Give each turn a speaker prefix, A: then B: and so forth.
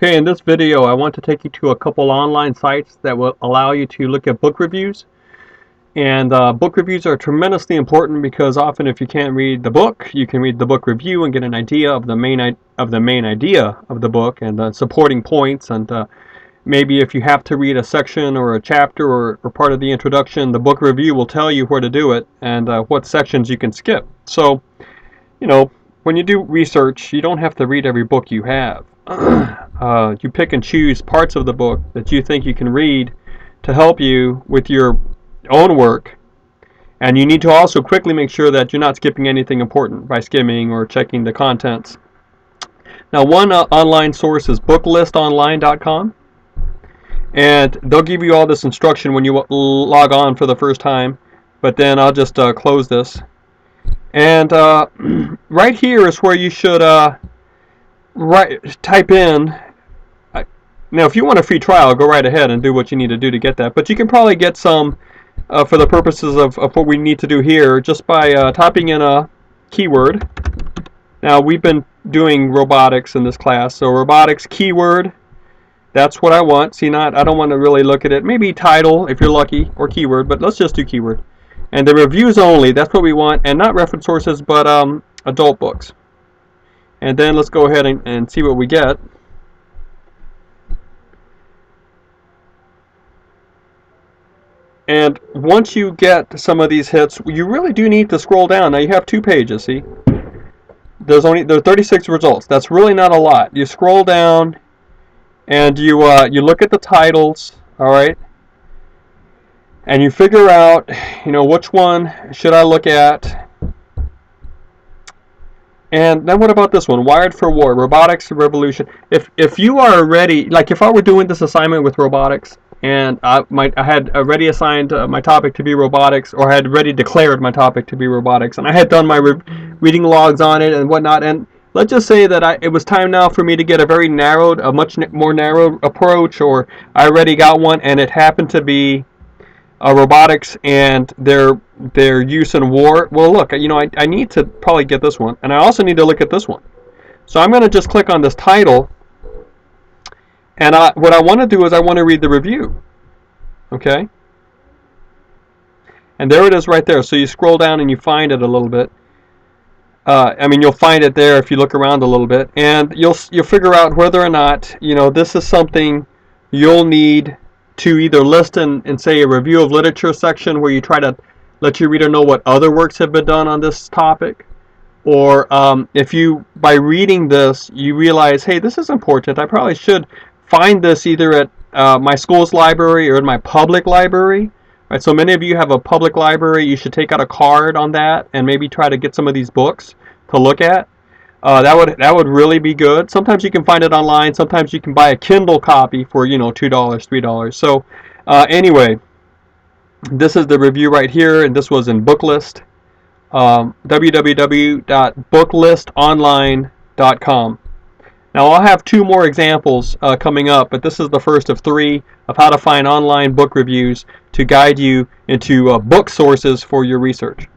A: Okay, in this video I want to take you to a couple online sites that will allow you to look at book reviews. And book reviews are tremendously important because often if you can't read the book, you can read the book review and get an idea of the main idea of the book and the supporting points. And maybe if you have to read a section or a chapter or part of the introduction, the book review will tell you where to do it and what sections you can skip. So, when you do research, you don't have to read every book you have. You pick and choose parts of the book that you think you can read to help you with your own work, and you need to also quickly make sure that you're not skipping anything important by skimming or checking the contents. Now, one online source is booklistonline.com, and they'll give you all this instruction when you log on for the first time, but then I'll just close this. And right here is where you should type in. Now, if you want a free trial, go right ahead and do what you need to do to get that. But you can probably get some for the purposes of what we need to do here just by typing in a keyword. Now, we've been doing robotics in this class, so robotics keyword, that's what I want. See, I don't want to really look at it. Maybe title, if you're lucky, or keyword, but let's just do keyword. And the reviews only, that's what we want, and not reference sources, but adult books. And then let's go ahead and see what we get. And once you get some of these hits, you really do need to scroll down. Now you have 2 pages, see? There are 36 results. That's really not a lot. You scroll down and you look at the titles, all right? And you figure out, which one should I look at? And then what about this one? Wired for War, Robotics Revolution. If you are ready, like if I were doing this assignment with robotics, and I had already assigned my topic to be robotics, or I had already declared my topic to be robotics, and I had done my reading logs on it and whatnot, and let's just say that it was time now for me to get a much more narrow approach, or I already got one, and it happened to be robotics and their use in war. Well, look, I need to probably get this one, and I also need to look at this one. So I'm going to just click on this title. And what I want to do is I want to read the review, okay? And there it is right there. So you scroll down and you find it a little bit. You'll find it there if you look around a little bit. And you'll figure out whether or not, this is something you'll need to either list in say, a review of literature section where you try to let your reader know what other works have been done on this topic. Or if you, by reading this, you realize, hey, this is important. I probably should find this either at my school's library or in my public library. Right, so many of you have a public library. You should take out a card on that and maybe try to get some of these books to look at. That would really be good. Sometimes you can find it online. Sometimes you can buy a Kindle copy for $2, $3. So anyway, this is the review right here, and this was in Booklist. www.booklistonline.com. Now, I'll have 2 more examples coming up, but this is the first of 3 of how to find online book reviews to guide you into book sources for your research.